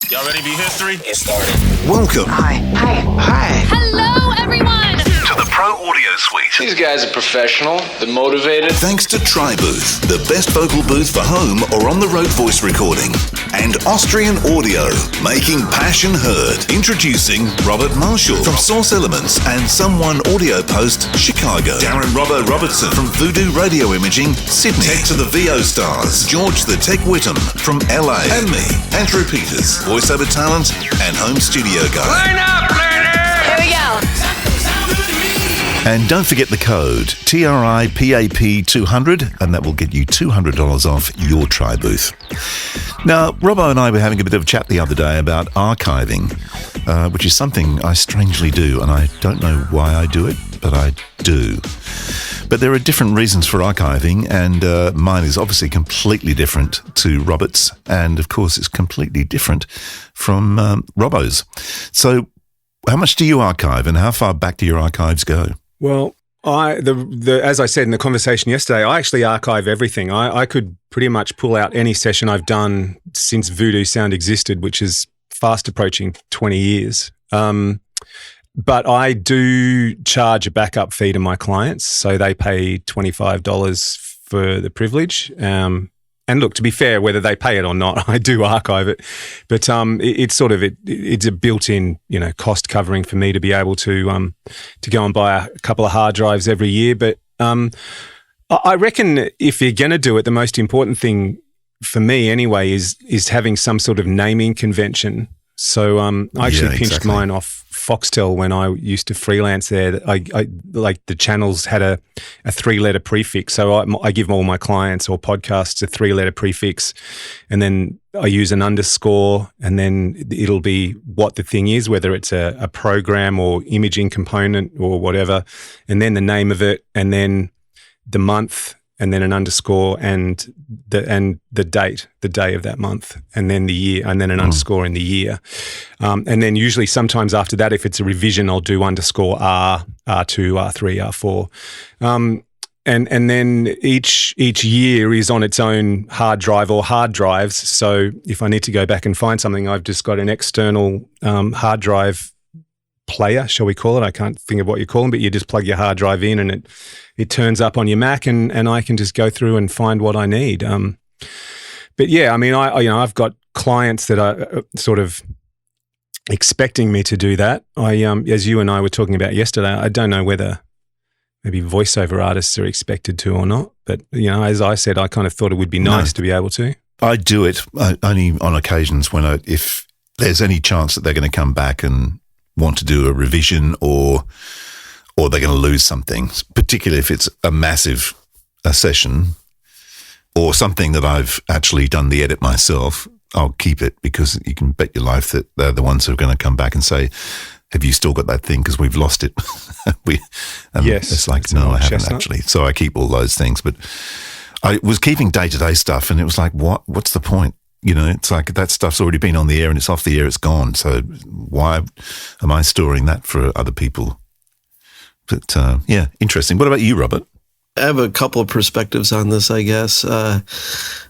Y'all ready to be history? Get started. Welcome. Hi. Hello, everyone. To the Pro Audio Suite. These guys are professional. They're motivated. Thanks to TriBooth, the best vocal booth for home or on-the-road voice recording. And Austrian Audio, making passion heard. Introducing Robert Marshall from Source Elements and Someone Audio Post, Chicago. Darren Robbo Robertson from Voodoo Radio Imaging, Sydney. Tech to the VO Stars, George the Tech Whittam from LA. And me, Andrew Peters, voiceover talent and home studio guy. Line up, learner! Here we go. And don't forget the code TRIPAP200, and that will get you $200 off your TriBooth. Now, Robbo and I were having a bit of a chat the other day about archiving, which is something I strangely do, and I don't know why I do it, but I do. But there are different reasons for archiving, and mine is obviously completely different to Robert's, and of course it's completely different from Robbo's. So how much do you archive, and how far back do your archives go? Well, as I said in the conversation yesterday, I actually archive everything. I could pretty much pull out any session I've done since Voodoo Sound existed, which is fast approaching 20 years. But I do charge a backup fee to my clients, so they pay $25 for the privilege. And look, to be fair, whether they pay it or not, I do archive it. But it's a built-in, cost covering for me to be able to go and buy a couple of hard drives every year. But I reckon if you're going to do it, the most important thing for me anyway is having some sort of naming convention. So I actually pinched mine off Foxtel when I used to freelance there. I like the channels had a 3-letter prefix. So I give all my clients or podcasts a 3-letter prefix, and then I use an underscore, and then it'll be what the thing is, whether it's a program or imaging component or whatever, and then the name of it, and then the month, and then an underscore and the date, the day of that month, and then the year, and then an underscore in the year. And then usually sometimes after that, if it's a revision, I'll do underscore R, R2, R3, R4. And then each year is on its own hard drive or hard drives. So if I need to go back and find something, I've just got an external hard drive player, shall we call it? I can't think of what you call them, but you just plug your hard drive in and it turns up on your Mac, and I can just go through and find what I need. But yeah, I mean, I've got clients that are sort of expecting me to do that. As you and I were talking about yesterday, I don't know whether maybe voiceover artists are expected to or not, but as I said, I kind of thought it would be nice to be able to. I do it only on occasions when if there's any chance that they're going to come back and want to do a revision or they're going to lose something, particularly if it's a massive session or something that I've actually done the edit myself. I'll keep it, because you can bet your life that they're the ones who are going to come back and say, have you still got that thing? Because we've lost it. Yes. It's like, no, I haven't actually. So I keep all those things. But I was keeping day-to-day stuff, and it was like, what's the point? It's like that stuff's already been on the air and it's off the air, it's gone. So why am I storing that for other people? But yeah, interesting. What about you, Robert? I have a couple of perspectives on this, I guess.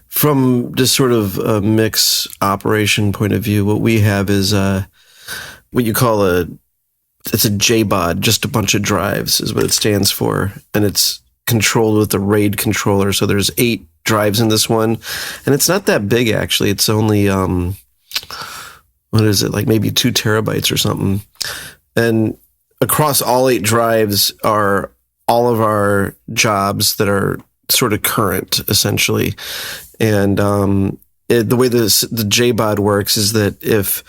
From just sort of a mix operation point of view, what we have is what you call it's a JBOD, just a bunch of drives is what it stands for. And it's controlled with the RAID controller. So there's 8 drives in this one. And it's not that big, actually. It's only, what is it, like maybe 2 terabytes or something. And across all 8 drives are all of our jobs that are sort of current, essentially. And the way the JBOD works is that if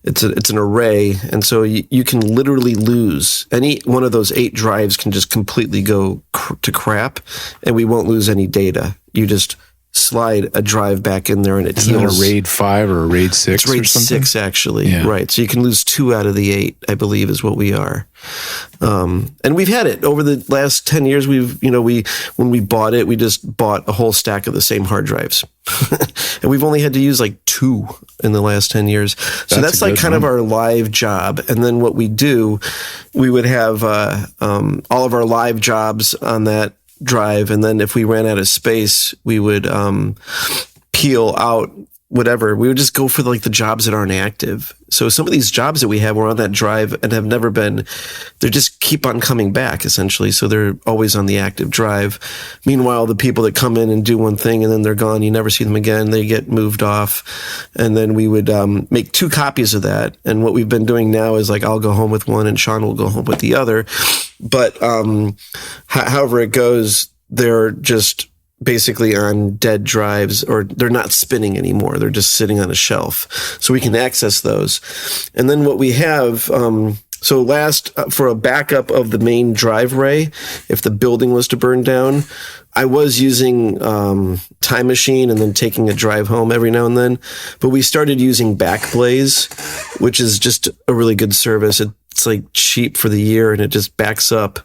it's an array, and so you can literally lose any one of those 8 drives can just completely go to crap, and we won't lose any data. You just slide a drive back in there and it Isn't heals. it a RAID 5 or a RAID 6 It's RAID or something? 6, actually. Yeah. Right. So you can lose 2 out of the 8, I believe, is what we are. And we've had it over the last 10 years. When we bought it, we just bought a whole stack of the same hard drives. And we've only had to use like 2 in the last 10 years. So that's like kind of our live job. And then what we do, we would have all of our live jobs on that drive, and then if we ran out of space, we would peel out whatever. We would just go for like the jobs that aren't active. So some of these jobs that we have were on that drive and have never been, they just keep on coming back essentially. So they're always on the active drive. Meanwhile, the people that come in and do one thing and then they're gone, you never see them again. They get moved off. And then we would make 2 copies of that. And what we've been doing now is like, I'll go home with one and Sean will go home with the other. But however it goes, they're just basically on dead drives, or they're not spinning anymore. They're just sitting on a shelf. So we can access those. And then what we have, for a backup of the main drive array, if the building was to burn down, I was using Time Machine and then taking a drive home every now and then. But we started using Backblaze, which is just a really good service. It's like cheap for the year and it just backs up.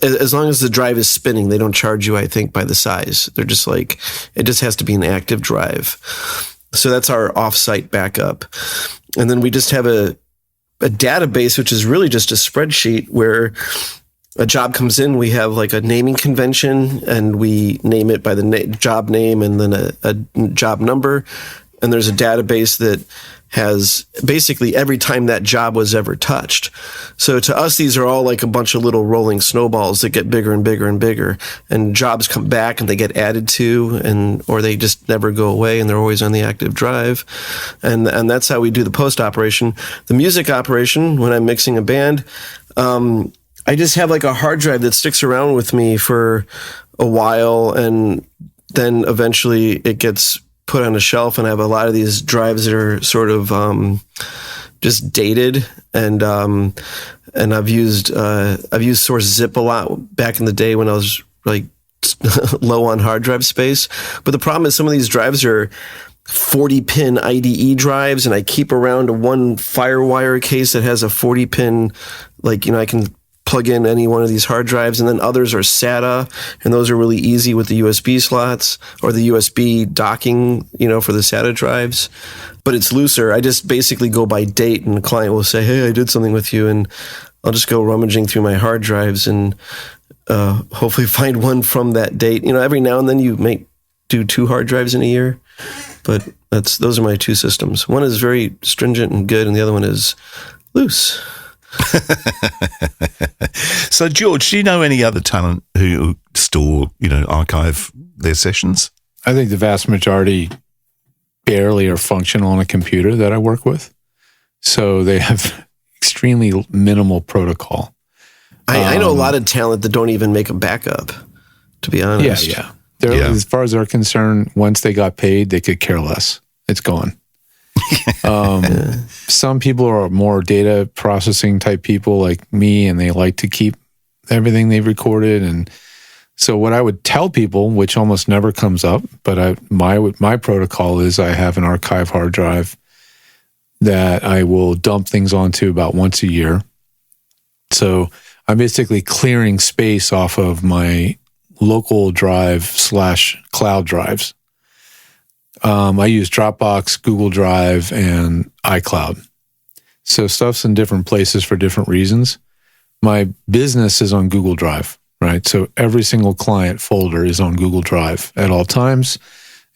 As long as the drive is spinning, they don't charge you, I think, by the size. They're just like, it just has to be an active drive. So that's our offsite backup. And then we just have a database, which is really just a spreadsheet where a job comes in, we have like a naming convention and we name it by the job name and then a job number. And there's a database that has basically every time that job was ever touched. So to us, these are all like a bunch of little rolling snowballs that get bigger and bigger and bigger, and jobs come back and they get added to, or they just never go away and they're always on the active drive. And that's how we do the post operation. The music operation, when I'm mixing a band, I just have like a hard drive that sticks around with me for a while, and then eventually it gets put on a shelf, and I have a lot of these drives that are sort of just dated, and I've used Source Zip a lot back in the day when I was like low on hard drive space. But the problem is some of these drives are 40-pin IDE drives, and I keep around one FireWire case that has a 40-pin, like, I can plug in any one of these hard drives, and then others are SATA, and those are really easy with the USB slots or the USB docking, for the SATA drives. But it's looser. I just basically go by date, and the client will say, "Hey, I did something with you," and I'll just go rummaging through my hard drives and hopefully find one from that date. Every now and then you may do 2 hard drives in a year, but those are my 2 systems. One is very stringent and good, and the other one is loose. So, George, do you know any other talent who store, archive their sessions? I think the vast majority barely are functional on a computer that I work with. So they have extremely minimal protocol. I know a lot of talent that don't even make a backup, to be honest. Yeah. As far as they're concerned, once they got paid, they could care less. It's gone. Some people are more data processing type people like me, and they like to keep everything they've recorded. And so what I would tell people, which almost never comes up, but my protocol is I have an archive hard drive that I will dump things onto about once a year. So I'm basically clearing space off of my local drive / cloud drives. I use Dropbox, Google Drive, and iCloud. So stuff's in different places for different reasons. My business is on Google Drive, right? So every single client folder is on Google Drive at all times,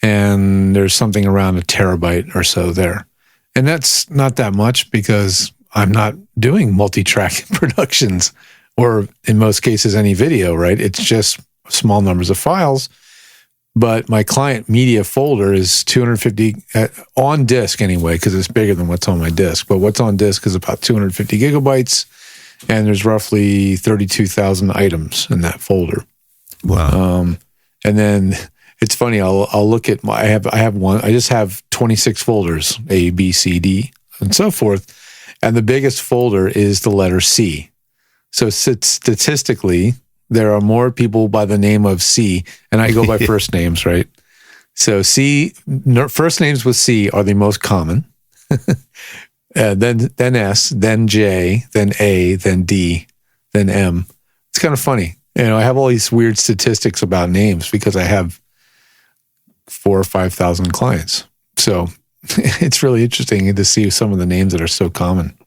and there's something around 1 terabyte or so there. And that's not that much because I'm not doing multi-track productions or, in most cases, any video, right? It's just small numbers of files. But my client media folder is 250 on disk anyway, because it's bigger than what's on my disk. But what's on disk is about 250 gigabytes, and there's roughly 32,000 items in that folder. Wow! And then it's funny. I'll look at I have one. I just have 26 folders, A, B, C, D, and so forth. And the biggest folder is the letter C. So statistically, there are more people by the name of C, and I go by first names, right? So first names with C are the most common. Then S, then J, then A, then D, then M. It's kind of funny. I have all these weird statistics about names because I have 4,000 or 5,000 clients. So it's really interesting to see some of the names that are so common.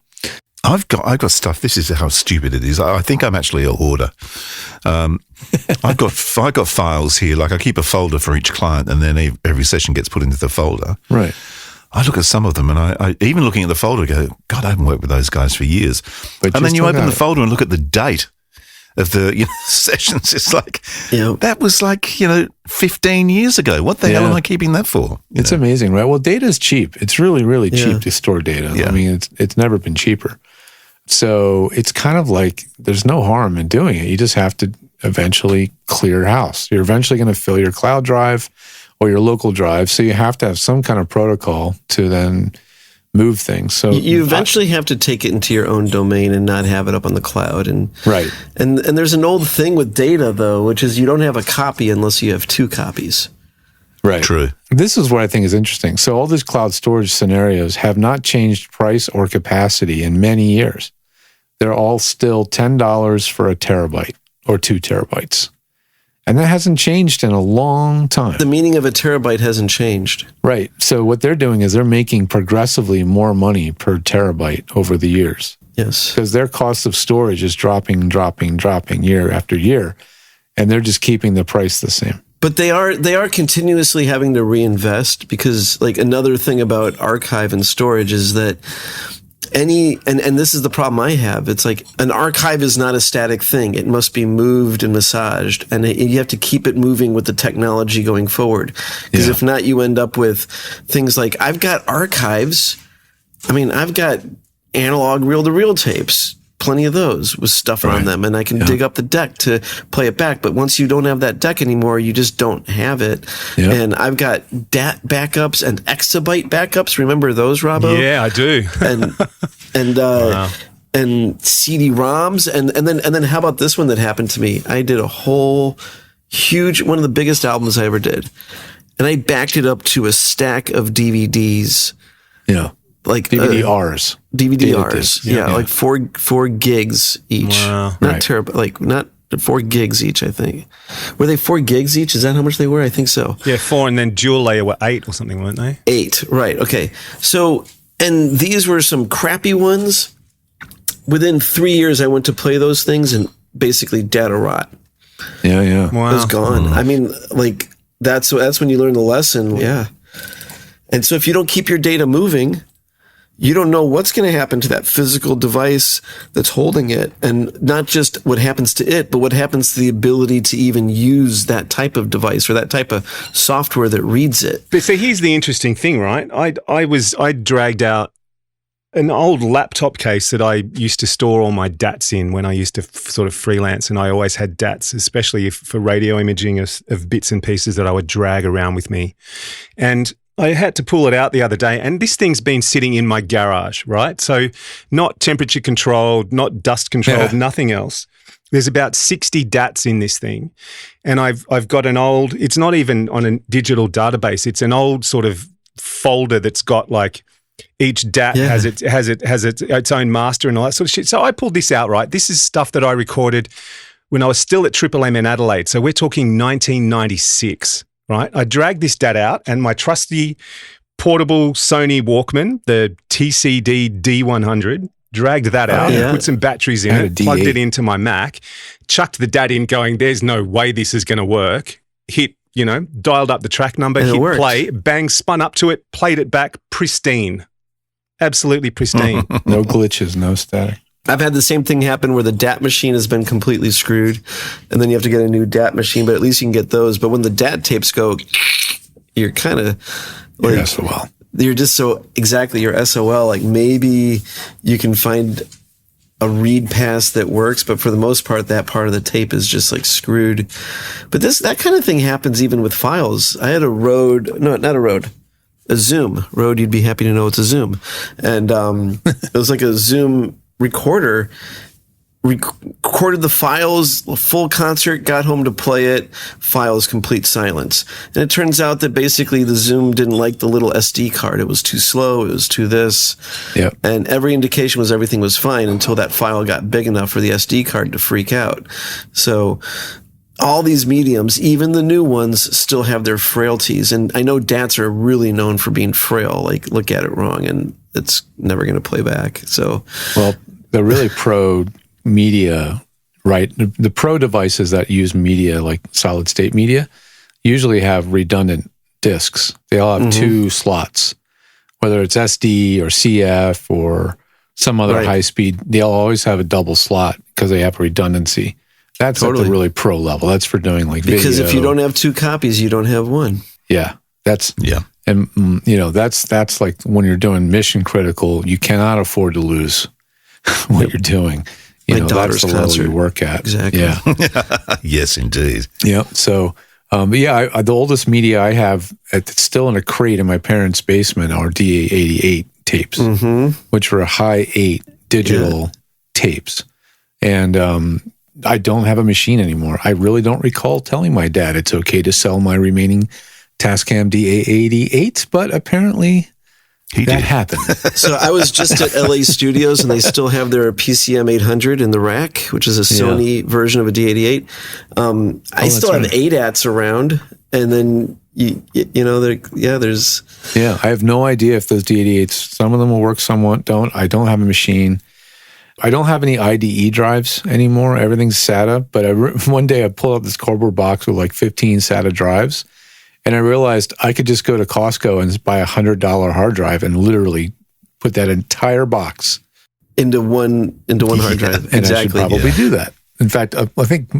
I've got stuff. This is how stupid it is. I think I'm actually a hoarder. I've got files here. Like I keep a folder for each client, and then every session gets put into the folder. Right. I look at some of them, and I even looking at the folder, go, God, I haven't worked with those guys for years. But and then you just open the folder and look at the date of the sessions. It's like, that was like, 15 years ago. What the hell am I keeping that for? It's amazing, right? Well, data is cheap. It's really, really cheap to store data. Yeah. I mean, it's never been cheaper. So it's kind of like there's no harm in doing it. You just have to eventually clear house. You're eventually going to fill your cloud drive or your local drive. So you have to have some kind of protocol to then move things. So you eventually have to take it into your own domain and not have it up on the cloud. And right. And there's an old thing with data though, which is you don't have a copy unless you have 2 copies. Right. True. This is what I think is interesting. So all these cloud storage scenarios have not changed price or capacity in many years. They're all still $10 for a terabyte or 2 terabytes. And that hasn't changed in a long time. The meaning of a terabyte hasn't changed. Right. So what they're doing is they're making progressively more money per terabyte over the years. Yes. Because their cost of storage is dropping year after year. And they're just keeping the price the same. But they are continuously having to reinvest because like another thing about archive and storage is that and this is the problem I have. It's like an archive is not a static thing. It must be moved and massaged, and you have to keep it moving with the technology going forward. Because if not, you end up with things like I've got archives. I mean, I've got analog reel-to-reel tapes, plenty of those with stuff on them, and I can dig up the deck to play it back. But once you don't have that deck anymore, you just don't have it. Yep. And I've got DAT backups and exabyte backups. Remember those, Robbo? Yeah, I do. And CD-ROMs, and then how about this one that happened to me? I did a whole huge one of the biggest albums I ever did, and I backed it up to a stack of DVDs. Yeah. Like DVD-Rs. DVD-Rs. Yeah, like 4 gigs each. Wow. Not terrible. Like not 4 gigs each, I think. Were they 4 gigs each? Is that how much they were? I think so. Yeah, 4, and then dual layer were 8 or something, weren't they? 8, right. Okay. So, and these were some crappy ones. Within 3 years, I went to play those things and basically data rot. Yeah. Wow. It was gone. I mean, like, that's when you learn the lesson. Yeah. And so if you don't keep your data moving, you don't know what's going to happen to that physical device that's holding it, and not just what happens to it, but what happens to the ability to even use that type of device or that type of software that reads it. But so here's the interesting thing, right? I dragged out an old laptop case that I used to store all my DATs in when I used to sort of freelance, and I always had DATs, especially for radio imaging of bits and pieces that I would drag around with me. And I had to pull it out the other day, and this thing's been sitting in my garage, right? So not temperature controlled, not dust controlled, nothing else. There's about 60 DATs in this thing, and I've got an old, it's not even on a digital database, it's an old sort of folder that's got like each DAT has its own master and all that sort of shit. So I pulled this out, right? This is stuff that I recorded when I was still at Triple M in Adelaide. So we're talking 1996. Right, I dragged this DAT out, and my trusty portable Sony Walkman, the TCD D100, dragged that out, put some batteries in it, plugged it into my Mac, chucked the DAT in going, there's no way this is going to work, hit, dialed up the track number, hit play, bang, spun up to it, played it back, pristine. Absolutely pristine. No glitches, no static. I've had the same thing happen where the DAT machine has been completely screwed, and then you have to get a new DAT machine, but at least you can get those. But when the DAT tapes go, you're kind of like, you're SOL. You're just you're SOL. Like maybe you can find a read pass that works, but for the most part, that part of the tape is just like screwed. But that kind of thing happens even with files. I had a Zoom. Rode, you'd be happy to know it's a Zoom. And it was like a Zoom recorder, recorded the files, a full concert, got home to play it, files, complete silence. And it turns out that basically the Zoom didn't like the little SD card. It was too slow. It was too this. Yep. And every indication was everything was fine until that file got big enough for the SD card to freak out. So all these mediums, even the new ones, still have their frailties. And I know DATs are really known for being frail. Like, look at it wrong, and it's never going to play back. So, well, the really pro media, right? The pro devices that use media, like solid state media, usually have redundant disks. They all have 2 slots whether it's SD or CF or some other high speed, they'll always have a double slot because they have redundancy. That's at the really pro level. That's for doing like because video. If you don't have two copies, you don't have one. Yeah, and that's like when you're doing mission critical, you cannot afford to lose what you're doing. Daughter's that's the level concert. you work at. Exactly. Yeah. Yes, indeed. Yeah. So, the oldest media I have, it's still in a crate in my parents' basement, are DA88 tapes, which were high 8 digital tapes. And I don't have a machine anymore. I really don't recall telling my dad it's okay to sell my remaining Tascam DA88, but apparently that happened. So I was just at LA Studios, and they still have their PCM 800 in the rack, which is a Sony version of a D88. I still have ADATs around, and then there's. Yeah, I have no idea if those D88s. Some of them will work, some won't. I don't have a machine. I don't have any IDE drives anymore. Everything's SATA. But one day I pulled out this cardboard box with like 15 SATA drives. And I realized I could just go to Costco and buy $100 hard drive and literally put that entire box into one hard drive. And I should probably do that. In fact, I think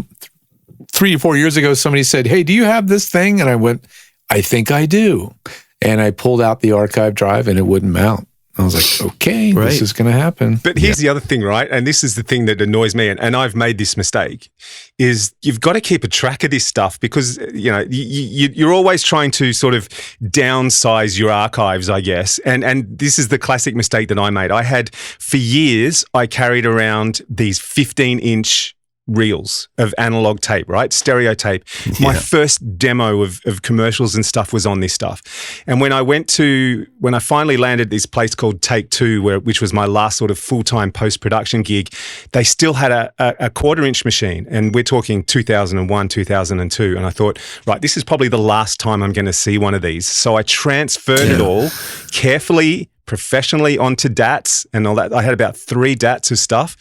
3 or 4 years ago, somebody said, "Hey, do you have this thing?" And I went, "I think I do." And I pulled out the archive drive and it wouldn't mount. I was like, okay, this is going to happen. But here's the other thing, right? And this is the thing that annoys me, and I've made this mistake, is you've got to keep a track of this stuff because, you're always trying to sort of downsize your archives, I guess. And this is the classic mistake that I made. For years, I carried around these 15-inch reels of analog tape, right? Stereo tape. My first demo of commercials and stuff was on this stuff. And when I finally landed this place called Take Two, which was my last sort of full-time post-production gig, they still had a quarter-inch machine. And we're talking 2001, 2002. And I thought, right, this is probably the last time I'm going to see one of these. So I transferred it all carefully, professionally onto DATs and all that. I had about 3 DATs of stuff.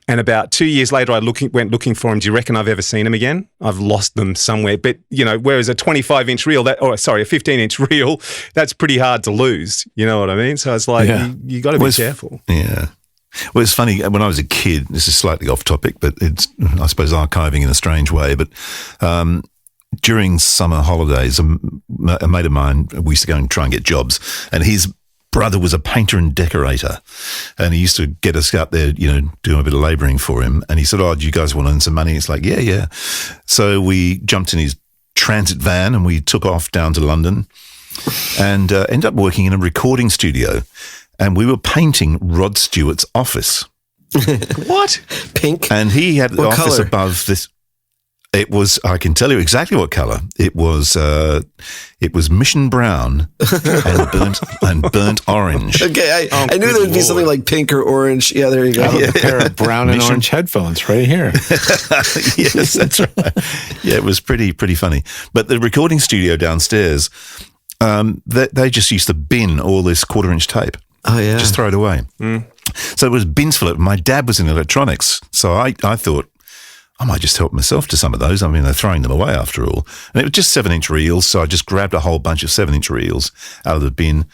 And about 2 years later, I went looking for them. Do you reckon I've ever seen them again? I've lost them somewhere. But, whereas a 25-inch reel, a 15-inch reel, that's pretty hard to lose. You know what I mean? So it's like, you got to be careful. Yeah. Well, it's funny, when I was a kid, this is slightly off topic, but it's, I suppose, archiving in a strange way. But during summer holidays, a mate of mine, we used to go and try and get jobs, and his brother was a painter and decorator, and he used to get us out there, doing a bit of labouring for him. And he said, "Oh, do you guys want to earn some money?" It's like, yeah. So we jumped in his transit van and we took off down to London and ended up working in a recording studio. And we were painting Rod Stewart's office. What? Pink? And he had the office color? above this. It was, I can tell you exactly what colour. It was mission brown and burnt orange. Okay, I knew there would be something like pink or orange. Yeah, there you go. A pair of brown and orange headphones right here. Yes, that's right. Yeah, it was pretty funny. But the recording studio downstairs, they just used to bin all this quarter-inch tape. Oh, yeah. Just throw it away. So it was bins full of it. My dad was in electronics, so I thought, I might just help myself to some of those. I mean, they're throwing them away after all. And it was just 7-inch reels, so I just grabbed a whole bunch of 7-inch reels out of the bin,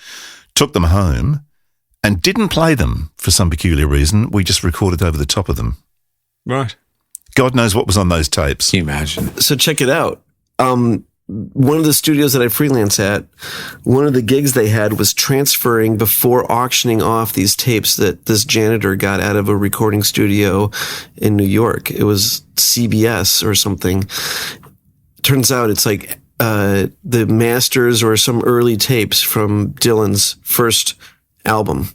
took them home, and didn't play them for some peculiar reason. We just recorded over the top of them. Right. God knows what was on those tapes. Can you imagine? So check it out. One of the studios that I freelance at, one of the gigs they had was transferring before auctioning off these tapes that this janitor got out of a recording studio in New York. It was CBS or something. Turns out it's like the masters or some early tapes from Dylan's first album.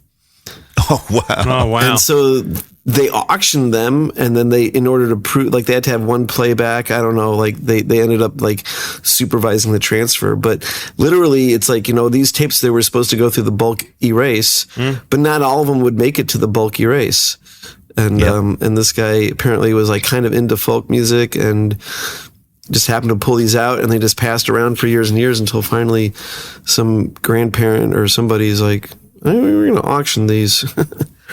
Oh, wow. And so they auctioned them, and then in order to prove, like, they had to have one playback. I don't know, like they ended up like supervising the transfer. But literally, it's like, these tapes, they were supposed to go through the bulk erase, but not all of them would make it to the bulk erase. And and this guy apparently was like kind of into folk music and just happened to pull these out, and they just passed around for years and years until finally some grandparent or somebody's like, "Hey, we're going to auction these."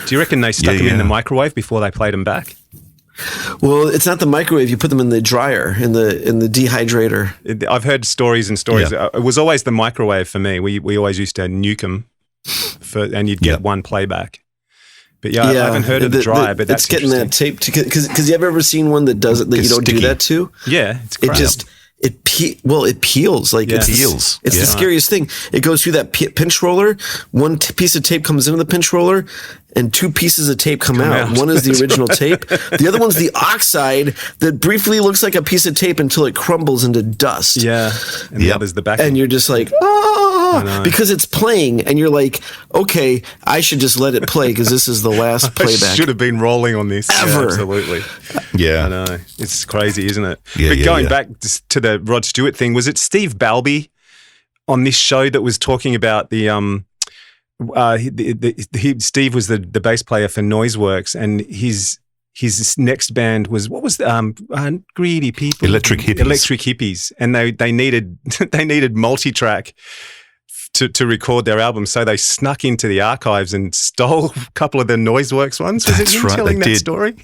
Do you reckon they stuck them in the microwave before they played them back? Well, it's not the microwave. You put them in the dryer, in the dehydrator. I've heard stories and stories. Yeah. It was always the microwave for me. We always used to nuke them. and you'd get one playback. But I haven't heard of the dryer, but that's it's getting that tape because you have ever seen one that does it that you don't do that to? Yeah, it's crap. It peels. Like it peels. It's the scariest thing. It goes through that pinch roller. One piece of tape comes into the pinch roller, and 2 pieces of tape come out. One is the original tape. The other one's the oxide that briefly looks like a piece of tape until it crumbles into dust. Yeah, and the other's the back. And you're just like, because it's playing, and you're like, okay, I should just let it play because this is the last playback. I should have been rolling on this ever. Yeah, absolutely. Yeah, I know. It's crazy, isn't it? Yeah, but going back to the Rod Stewart thing, was it Steve Balby on this show that was talking about the Steve was the bass player for Noiseworks, and his next band was Greedy People, Electric Hippies, and they needed multi-track to record their album, so they snuck into the archives and stole a couple of the Noiseworks ones. Was it you telling that story?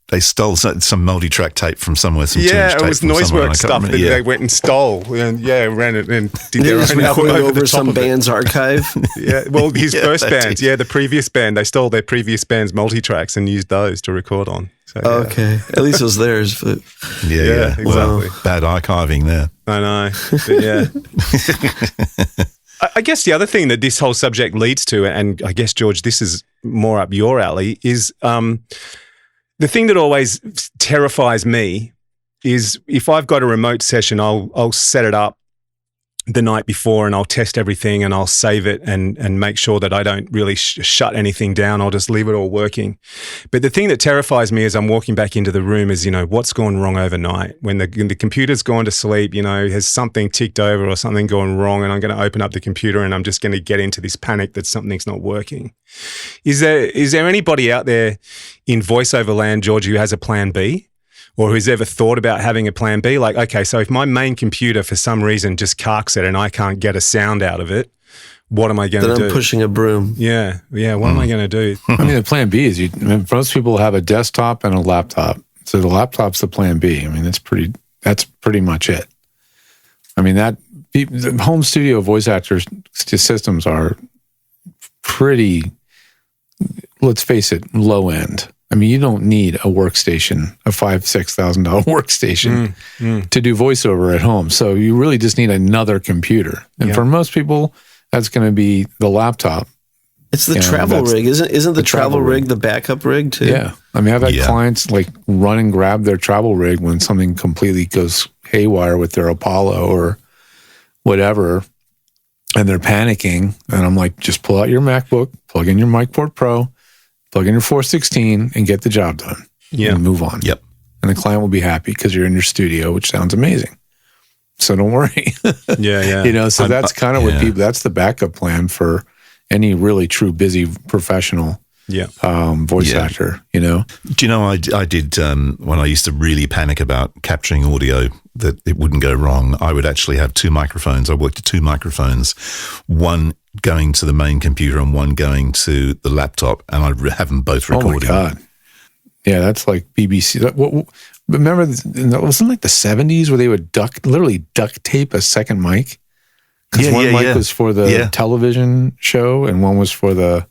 They stole some multi-track tape from somewhere. It was Noiseworks stuff that they went and stole, and ran it and did their own album over some band's archive. His first band, the previous band, they stole their previous band's multi-tracks and used those to record on. So, okay, at least it was theirs. But exactly. Well, bad archiving there. I know, but I guess the other thing that this whole subject leads to, and I guess, George, this is more up your alley, is the thing that always terrifies me is if I've got a remote session, I'll set it up the night before and I'll test everything and I'll save it and make sure that I don't really shut anything down. I'll just leave it all working. But the thing that terrifies me as I'm walking back into the room is, what's gone wrong overnight? When the computer's gone to sleep, has something ticked over or something gone wrong, and I'm going to open up the computer and I'm just going to get into this panic that something's not working. Is there anybody out there in voiceover land, George, who has a plan B? Or who's ever thought about having a plan B? Like, okay, so if my main computer for some reason just carks it and I can't get a sound out of it, what am I going to do? Then I'm pushing a broom. Yeah. What am I going to do? I mean, the plan B is most people have a desktop and a laptop. So the laptop's the plan B. I mean, that's pretty much it. I mean, the home studio voice actors systems are pretty, let's face it, low end. I mean, you don't need a workstation, a $5,000-$6,000 workstation to do voiceover at home. So you really just need another computer. And for most people, that's going to be the laptop. It's the travel rig, isn't the travel rig the backup rig too? Yeah, I mean, I've had clients like run and grab their travel rig when something completely goes haywire with their Apollo or whatever, and they're panicking. And I'm like, just pull out your MacBook, plug in your MicPort Pro, plug in your 416 and get the job done. And move on. Yep. And the client will be happy because you're in your studio, which sounds amazing. So don't worry. So that's kind of what people, that's the backup plan for any really true busy professional voice actor, Do you know, I did, when I used to really panic about capturing audio that it wouldn't go wrong, I would actually have 2 microphones. I worked at 2 microphones, one going to the main computer and one going to the laptop, and I'd have them both recording. Oh my God. Yeah, that's like BBC. Remember, wasn't like the 70s where they would literally duct tape a second mic? Because one mic was for the television show and one was for the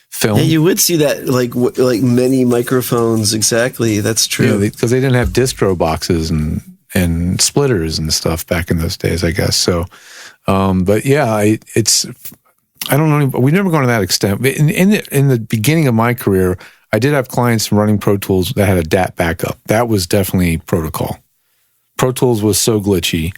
film. Yeah, you would see that like many microphones. Exactly, that's true. Because they didn't have distro boxes and splitters and stuff back in those days, I guess. So, but yeah, I don't know. We've never gone to that extent. But in the beginning of my career, I did have clients running Pro Tools that had a DAT backup. That was definitely protocol. Pro Tools was so glitchy.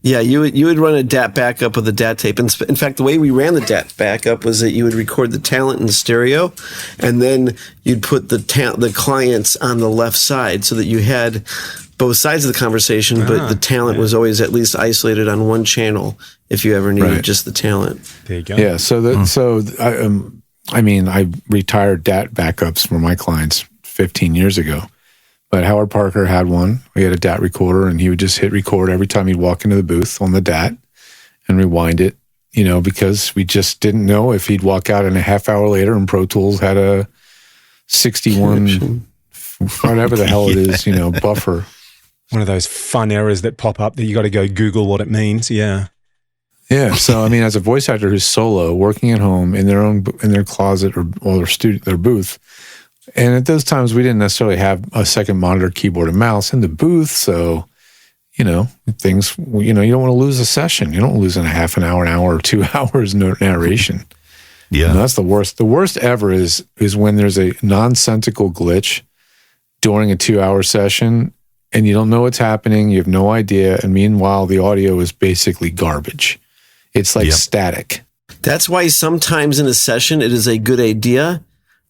Yeah, you would run a DAT backup with a DAT tape. In fact, the way we ran the DAT backup was that you would record the talent in stereo, and then you'd put the clients on the left side so that you had both sides of the conversation, but the talent was always at least isolated on one channel if you ever needed just the talent. There you go. Yeah, I retired DAT backups for my clients 15 years ago. But Howard Parker had one. We had a DAT recorder, and he would just hit record every time he'd walk into the booth on the DAT and rewind it, because we just didn't know if he'd walk out and a half hour later and Pro Tools had a 61, whatever the hell it is, buffer. One of those fun errors that pop up that you got to go Google what it means. Yeah. Yeah. So, I mean, as a voice actor who's solo, working at home in their closet or their booth, and at those times we didn't necessarily have a second monitor, keyboard, and mouse in the booth. So, things, you don't want to lose a session. You don't lose in a half an hour, or 2 hours narration. Yeah. And that's the worst. The worst ever is when there's a nonsensical glitch during a 2-hour session and you don't know what's happening. You have no idea. And meanwhile, the audio is basically garbage. It's like static. That's why sometimes in a session, it is a good idea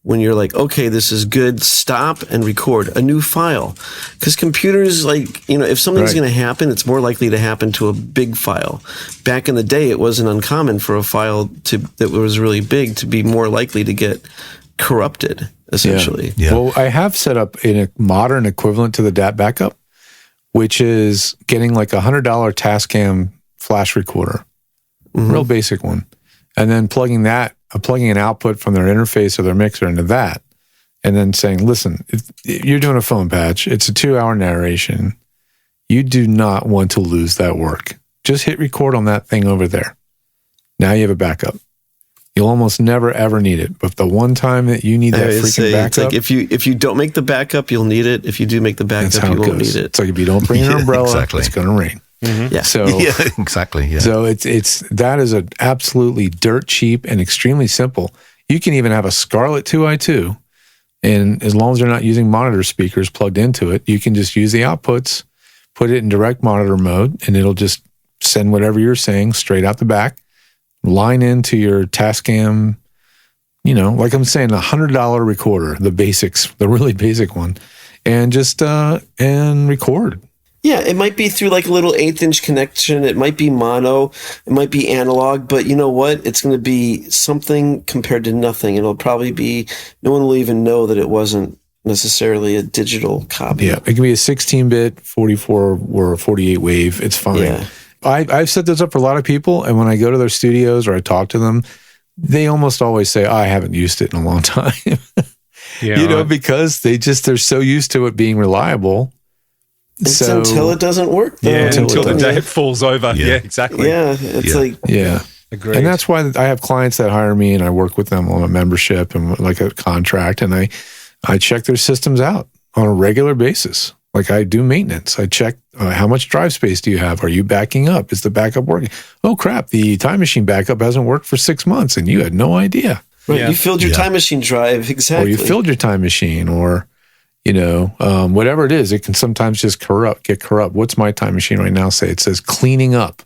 when you're like, okay, this is good, stop and record a new file. Because computers, if something's going to happen, it's more likely to happen to a big file. Back in the day, it wasn't uncommon for a file that was really big to be more likely to get corrupted, essentially. Yeah. Well, I have set up a modern equivalent to the DAT backup, which is getting like $100 Tascam flash recorder, real basic one, and then plugging an output from their interface or their mixer into that, and then saying, listen, if you're doing a phone patch, it's a 2-hour narration. You do not want to lose that work. Just hit record on that thing over there. Now you have a backup. You'll almost never, ever need it. But the one time that you need that freaking backup... It's like if you don't make the backup, you'll need it. If you do make the backup, you won't need it. It's like if you don't bring an umbrella, it's going to rain. Yeah. So, exactly. Yeah. So that is an absolutely dirt cheap and extremely simple. You can even have a Scarlett 2i2, and as long as they're not using monitor speakers plugged into it, you can just use the outputs, put it in direct monitor mode, and it'll just send whatever you're saying straight out the back, line into your Tascam, like I'm saying, $100 recorder, the basics, the really basic one, and just and record. Yeah, it might be through like a little 1/8-inch connection. It might be mono. It might be analog. But you know what? It's going to be something compared to nothing. It'll probably be, no one will even know that it wasn't necessarily a digital copy. Yeah, it can be a 16-bit, 44, or a 48 wave. It's fine. Yeah. I've set those up for a lot of people, and when I go to their studios or I talk to them, they almost always say, I haven't used it in a long time. Because they're so used to it being reliable. It's until it doesn't work. Though. Yeah, until the day it falls over. Yeah, exactly. Yeah, it's like... Yeah. Agreed. And that's why I have clients that hire me and I work with them on a membership and like a contract, and I check their systems out on a regular basis. Like I do maintenance. I check how much drive space do you have? Are you backing up? Is the backup working? Oh crap, the Time Machine backup hasn't worked for 6 months and you had no idea. Right, you filled your Time Machine drive, exactly. Or you filled your Time Machine, or whatever it is, it can sometimes just get corrupt. What's my Time Machine right now say? It says cleaning up.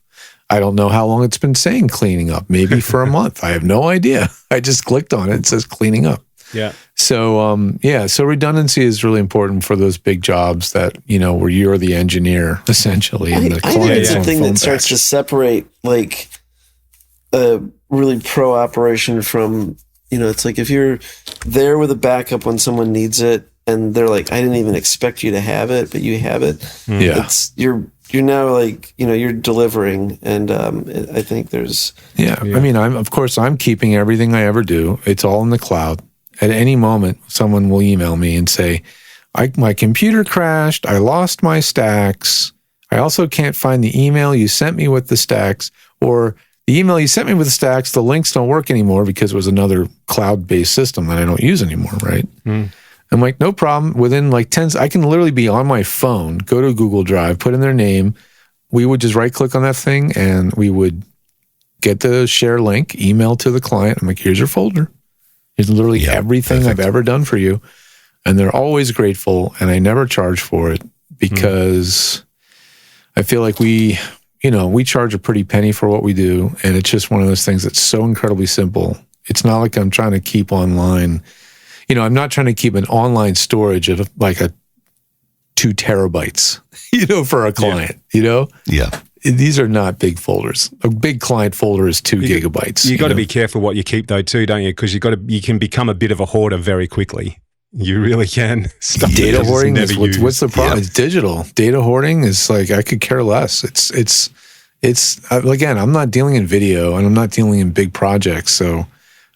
I don't know how long it's been saying cleaning up, maybe for a month. I have no idea. I just clicked on it. It says cleaning up. Yeah. So, so redundancy is really important for those big jobs that, where you're the engineer, essentially. And the I think it's the thing that starts to separate, like, a really pro operation from, it's like if you're there with a backup when someone needs it, and they're like, I didn't even expect you to have it, but you have it. Yeah. You're now like, you're delivering. And I think there's... Yeah. I mean, I'm keeping everything I ever do. It's all in the cloud. At any moment, someone will email me and say, my computer crashed. I lost my stacks. I also can't find the email you sent me with the stacks, or the email you sent me with the stacks, the links don't work anymore because it was another cloud-based system that I don't use anymore, right? I'm like, no problem. Within like 10, I can literally be on my phone, go to Google Drive, put in their name. We would just right click on that thing and we would get the share link, email to the client. I'm like, here's your folder. Here's literally everything I've ever done for you. And they're always grateful. And I never charge for it because I feel like we charge a pretty penny for what we do. And it's just one of those things that's so incredibly simple. It's not like I'm trying to keep online. I'm not trying to keep an online storage of like 2 terabytes, for a client, Yeah. These are not big folders. A big client folder is 2 gigabytes. You got to be careful what you keep though too, don't you? Because you can become a bit of a hoarder very quickly. You really can. Data hoarding what's the problem? Yeah. It's digital. Data hoarding is like, I could care less. It's again, I'm not dealing in video and I'm not dealing in big projects. So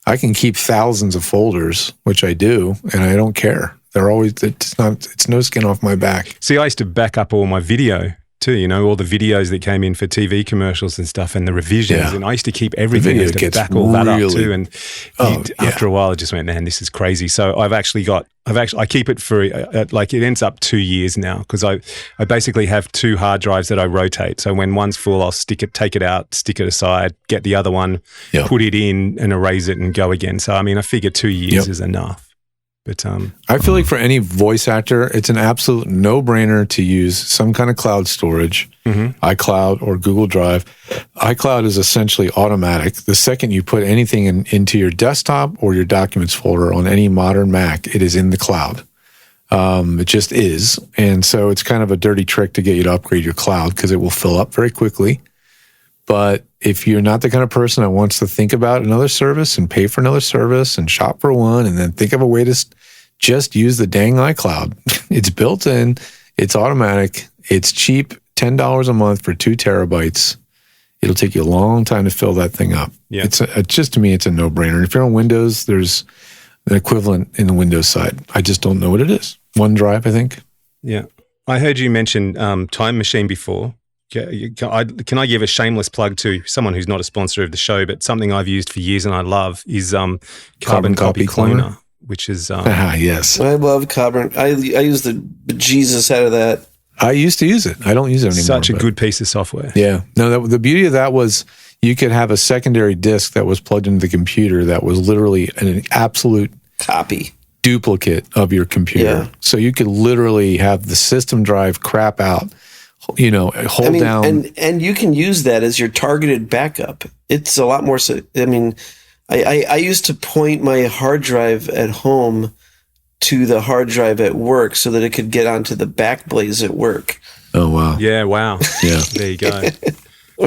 I can keep thousands of folders, which I do, and I don't care. They're always, it's no skin off my back. See, I used to back up all my video too, you know, all the videos that came in for TV commercials and stuff and the revisions. Yeah. And I used to keep everything. I used to back all that up too. And after a while, I just went, man, this is crazy. So I keep it for, like it ends up 2 years now because I basically have 2 hard drives that I rotate. So when one's full, I'll take it out, stick it aside, get the other one, put it in and erase it and go again. So, I mean, I figure 2 years is enough. But I feel like for any voice actor, it's an absolute no-brainer to use some kind of cloud storage, iCloud or Google Drive. iCloud is essentially automatic. The second you put anything into your desktop or your documents folder on any modern Mac, it is in the cloud. It just is. And so it's kind of a dirty trick to get you to upgrade your cloud because it will fill up very quickly. But if you're not the kind of person that wants to think about another service and pay for another service and shop for one and then think of a way to just use the dang iCloud. It's built in, it's automatic, it's cheap, $10 a month for 2 terabytes. It'll take you a long time to fill that thing up. Yeah. It's just, to me, it's a no-brainer. If you're on Windows, there's an equivalent in the Windows side. I just don't know what it is. OneDrive, I think. Yeah. I heard you mention Time Machine before. Can I give a shameless plug to someone who's not a sponsor of the show, but something I've used for years and I love is Carbon Copy Cloner, which is yes. I love Carbon. I use the bejesus out of that. I used to use it. I don't use it anymore. Such a good piece of software. Yeah. No, the beauty of that was you could have a secondary disk that was plugged into the computer that was literally an absolute copy duplicate of your computer. Yeah. So you could literally have the system drive crap out. You know, hold down. And you can use that as your targeted backup. It's a lot more. I mean, I used to point my hard drive at home to the hard drive at work so that it could get onto the Backblaze at work. Oh, wow. Yeah, wow. Yeah. There you go.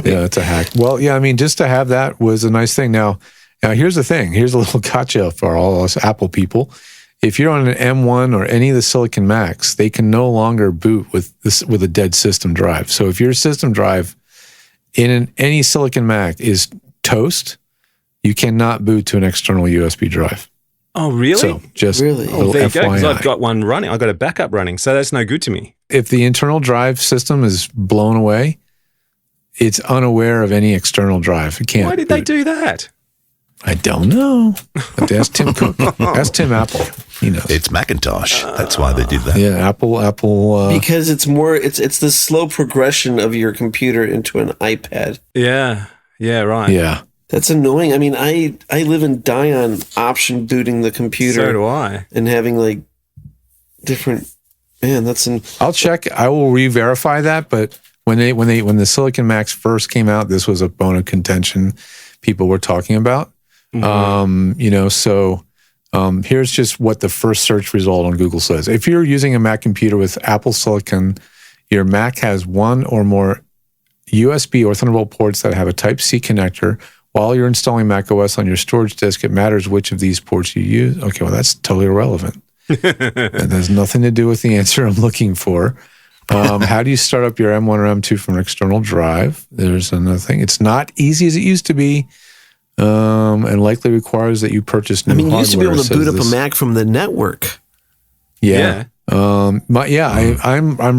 Yeah, it's a hack. Well, yeah, I mean, just to have that was a nice thing. Now here's the thing. Here's a little gotcha for all us Apple people. If you're on an M1 or any of the Silicon Macs, they can no longer boot with a dead system drive. So if your system drive in any Silicon Mac is toast, you cannot boot to an external USB drive. Oh, really? So just really? Oh, there you go. Because I've got one running. I've got a backup running, so that's no good to me. If the internal drive system is blown away, it's unaware of any external drive. It can't. Why did they do that? I don't know. But ask Tim Cook. Ask Tim Apple. He knows. It's Macintosh. That's why they did that. Yeah, Apple. Because it's more. It's the slow progression of your computer into an iPad. Yeah. Yeah. Right. Yeah. That's annoying. I mean, I live and die on option booting the computer. So do I. And having like different. Man, I'll check. I will re-verify that. But when the Silicon Macs first came out, this was a bone of contention people were talking about. Mm-hmm. Here's just what the first search result on Google says. If you're using a Mac computer with Apple Silicon, your Mac has one or more USB or Thunderbolt ports that have a Type-C connector. While you're installing macOS on your storage disk, it matters which of these ports you use. Okay, well, that's totally irrelevant. That has nothing to do with the answer I'm looking for. How do you start up your M1 or M2 from an external drive? There's another thing. It's not easy as it used to be. And likely requires that you purchase new hardware. You used to be able to boot up a Mac from the network. Yeah. I'm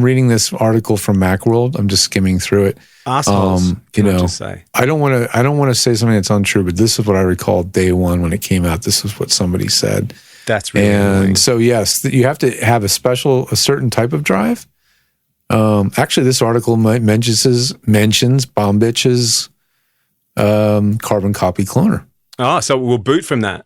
reading this article from Macworld. I'm just skimming through it. Assholes. I don't want to say something that's untrue, but this is what I recall day one when it came out. This is what somebody said. That's really annoying. So yes, you have to have a certain type of drive. Actually, this article mentions Bombitch's Carbon Copy Cloner. Oh, so we'll boot from that.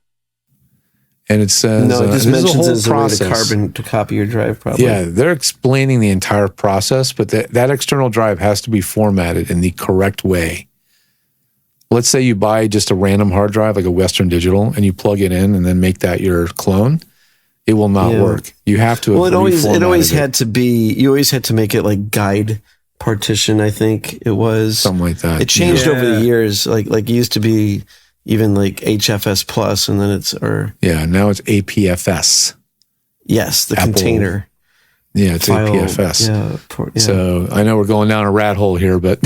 And it says no, it just mentions it as a way process. to copy your drive. Probably. Yeah, they're explaining the entire process, but that external drive has to be formatted in the correct way. Let's say you buy just a random hard drive like a Western Digital, and you plug it in and then make that your clone. It will not work. You have to. Well, it always had to be. You always had to make it like guide partition. I think it was something like that. It changed over the years. Like it used to be even like HFS plus, and then now it's APFS. Yes, the Apple, container. Yeah, it's file, APFS. Yeah. So I know we're going down a rat hole here, but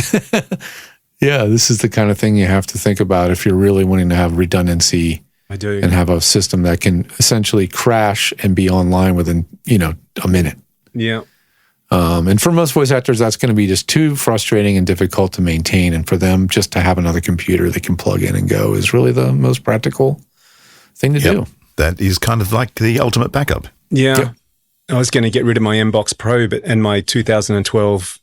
yeah, this is the kind of thing you have to think about if you're really wanting to have redundancy. I do. And have a system that can essentially crash and be online within, a minute. Yeah. And for most voice actors, that's going to be just too frustrating and difficult to maintain. And for them, just to have another computer they can plug in and go is really the most practical thing to do. That is kind of like the ultimate backup. Yeah. Yep. I was going to get rid of my MBox Pro and my 2012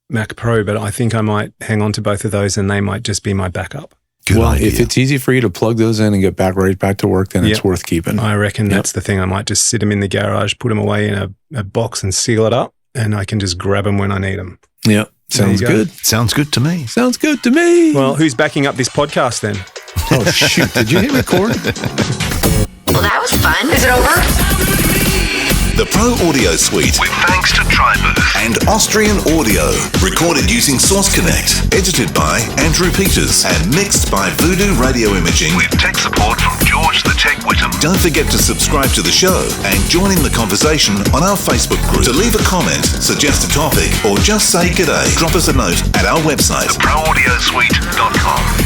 Mac Pro, but I think I might hang on to both of those and they might just be my backup. Good idea. If it's easy for you to plug those in and get right back to work, then it's worth keeping. I reckon that's the thing. I might just sit them in the garage, put them away in a box and seal it up, and I can just grab them when I need them. Yeah, sounds good. Sounds good to me. Sounds good to me. Well, who's backing up this podcast then? Oh, shoot. Did you hit record? Well, that was fun. Is it over? The Pro Audio Suite, with thanks to TriBooth and Austrian Audio, recorded using Source Connect, edited by Andrew Peters and mixed by Voodoo Radio Imaging with tech support from George the Tech Whittam. Don't forget to subscribe to the show and join in the conversation on our Facebook group. To leave a comment, suggest a topic, or just say g'day, drop us a note at our website, theproaudiosuite.com.